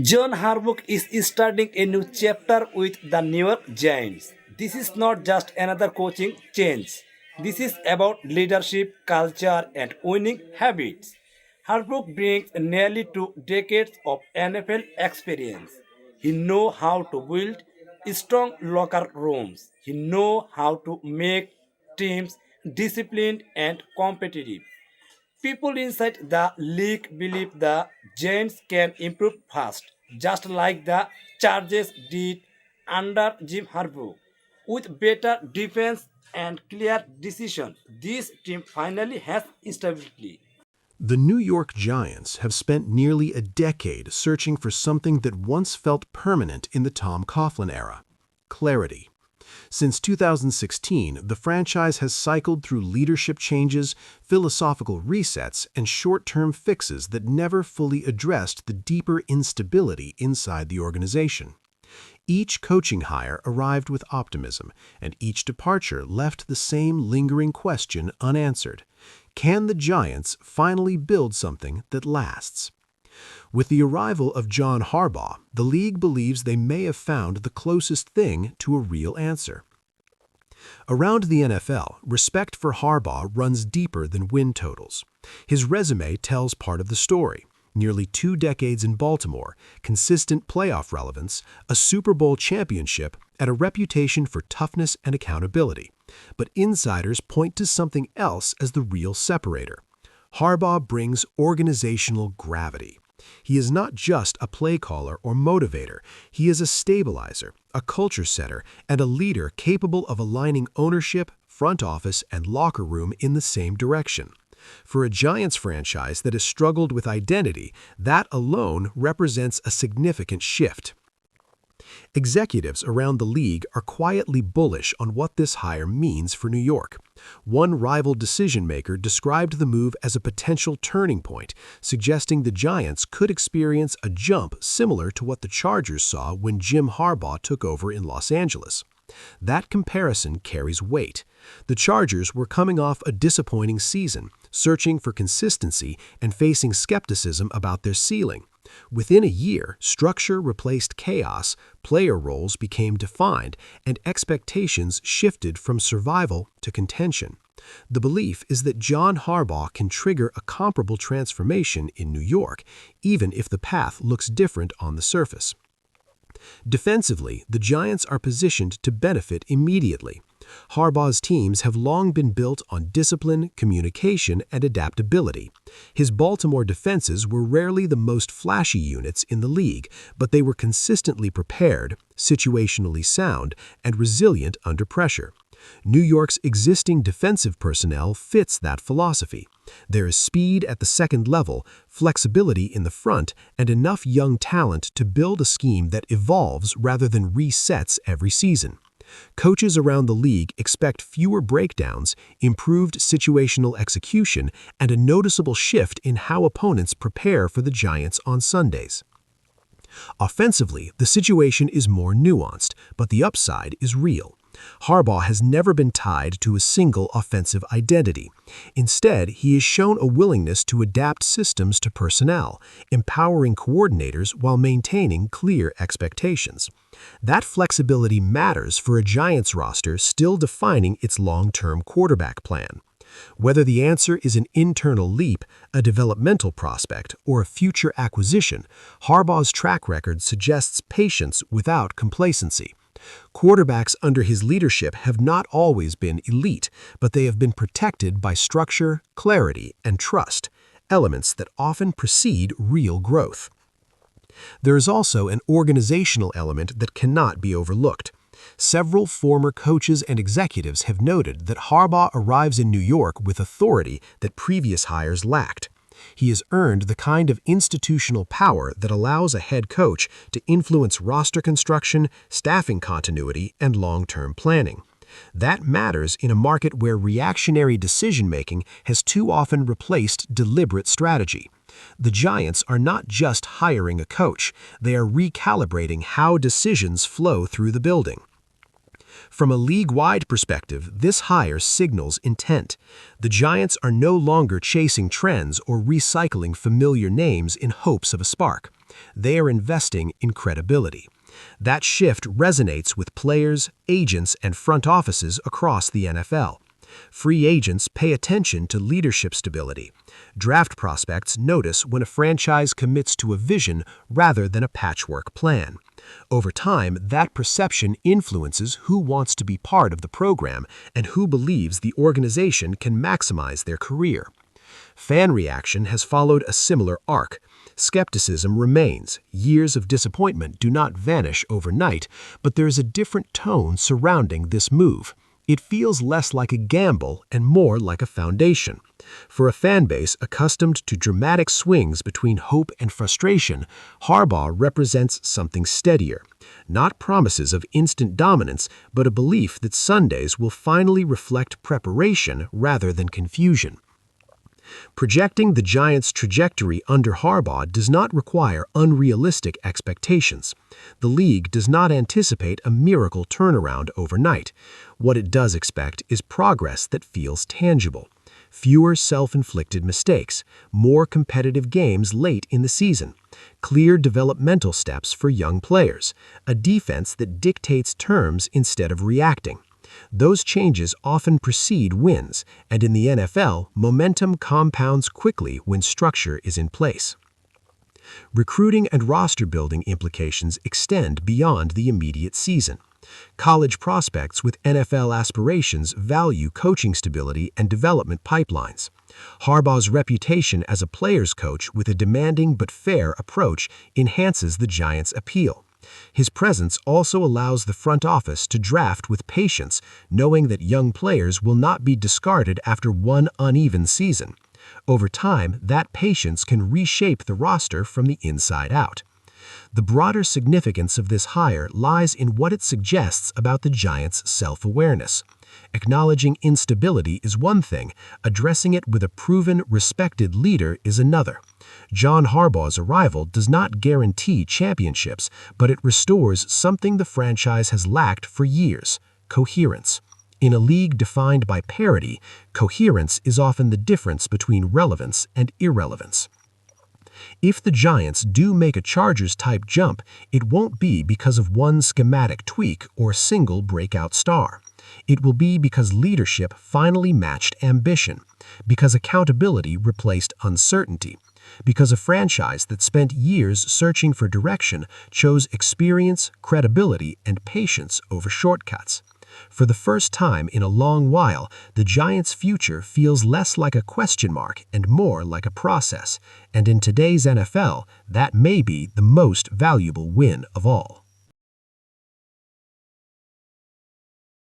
John Harbaugh is starting a new chapter with the New York Giants. This is not just another coaching change. This is about leadership, culture, and winning habits. Harbaugh brings nearly 2 decades of NFL experience. He knows how to build strong locker rooms. He knows how to make teams disciplined and competitive. People inside the league believe the Giants can improve fast, just like the Chargers did under Jim Harbaugh. With better defense and clear decision, this team finally has stability. The New York Giants have spent nearly a decade searching for something that once felt permanent in the Tom Coughlin era: clarity. Since 2016, the franchise has cycled through leadership changes, philosophical resets, and short-term fixes that never fully addressed the deeper instability inside the organization. Each coaching hire arrived with optimism, and each departure left the same lingering question unanswered: can the Giants finally build something that lasts? With the arrival of John Harbaugh, the league believes they may have found the closest thing to a real answer. Around the NFL, respect for Harbaugh runs deeper than win totals. His resume tells part of the story: nearly 2 decades in Baltimore, consistent playoff relevance, a Super Bowl championship, and a reputation for toughness and accountability. But insiders point to something else as the real separator. Harbaugh brings organizational gravity. He is not just a play caller or motivator. He is a stabilizer, a culture setter, and a leader capable of aligning ownership, front office, and locker room in the same direction. For a Giants franchise that has struggled with identity, that alone represents a significant shift. Executives around the league are quietly bullish on what this hire means for New York. One rival decision-maker described the move as a potential turning point, suggesting the Giants could experience a jump similar to what the Chargers saw when Jim Harbaugh took over in Los Angeles. That comparison carries weight. The Chargers were coming off a disappointing season, searching for consistency and facing skepticism about their ceiling. Within a year, structure replaced chaos, player roles became defined, and expectations shifted from survival to contention. The belief is that John Harbaugh can trigger a comparable transformation in New York, even if the path looks different on the surface. Defensively, the Giants are positioned to benefit immediately. Harbaugh's teams have long been built on discipline, communication, and adaptability. His Baltimore defenses were rarely the most flashy units in the league, but they were consistently prepared, situationally sound, and resilient under pressure. New York's existing defensive personnel fits that philosophy. There is speed at the second level, flexibility in the front, and enough young talent to build a scheme that evolves rather than resets every season. Coaches around the league expect fewer breakdowns, improved situational execution, and a noticeable shift in how opponents prepare for the Giants on Sundays. Offensively, the situation is more nuanced, but the upside is real. Harbaugh has never been tied to a single offensive identity. Instead, he has shown a willingness to adapt systems to personnel, empowering coordinators while maintaining clear expectations. That flexibility matters for a Giants roster still defining its long-term quarterback plan. Whether the answer is an internal leap, a developmental prospect, or a future acquisition, Harbaugh's track record suggests patience without complacency. Quarterbacks under his leadership have not always been elite, but they have been protected by structure, clarity, and trust, elements that often precede real growth. There is also an organizational element that cannot be overlooked. Several former coaches and executives have noted that Harbaugh arrives in New York with authority that previous hires lacked. He has earned the kind of institutional power that allows a head coach to influence roster construction, staffing continuity, and long-term planning. That matters in a market where reactionary decision-making has too often replaced deliberate strategy. The Giants are not just hiring a coach, they are recalibrating how decisions flow through the building. From a league-wide perspective, this hire signals intent. The Giants are no longer chasing trends or recycling familiar names in hopes of a spark. They are investing in credibility. That shift resonates with players, agents, and front offices across the NFL. Free agents pay attention to leadership stability. Draft prospects notice when a franchise commits to a vision rather than a patchwork plan. Over time, that perception influences who wants to be part of the program and who believes the organization can maximize their career. Fan reaction has followed a similar arc. Skepticism remains. Years of disappointment do not vanish overnight, but there is a different tone surrounding this move. It feels less like a gamble and more like a foundation. For a fan base accustomed to dramatic swings between hope and frustration, Harbaugh represents something steadier. Not promises of instant dominance, but a belief that Sundays will finally reflect preparation rather than confusion. Projecting the Giants' trajectory under Harbaugh does not require unrealistic expectations. The league does not anticipate a miracle turnaround overnight. What it does expect is progress that feels tangible. Fewer self-inflicted mistakes, more competitive games late in the season, clear developmental steps for young players, a defense that dictates terms instead of reacting. Those changes often precede wins, and in the NFL, momentum compounds quickly when structure is in place. Recruiting and roster-building implications extend beyond the immediate season. College prospects with NFL aspirations value coaching stability and development pipelines. Harbaugh's reputation as a player's coach with a demanding but fair approach enhances the Giants' appeal. His presence also allows the front office to draft with patience, knowing that young players will not be discarded after one uneven season. Over time, that patience can reshape the roster from the inside out. The broader significance of this hire lies in what it suggests about the Giants' self-awareness. Acknowledging instability is one thing, addressing it with a proven, respected leader is another. John Harbaugh's arrival does not guarantee championships, but it restores something the franchise has lacked for years: coherence. In a league defined by parity, coherence is often the difference between relevance and irrelevance. If the Giants do make a Chargers-type jump, it won't be because of one schematic tweak or single breakout star. It will be because leadership finally matched ambition, because accountability replaced uncertainty, because a franchise that spent years searching for direction chose experience, credibility, and patience over shortcuts. For the first time in a long while, the Giants' future feels less like a question mark and more like a process, and in today's NFL, that may be the most valuable win of all.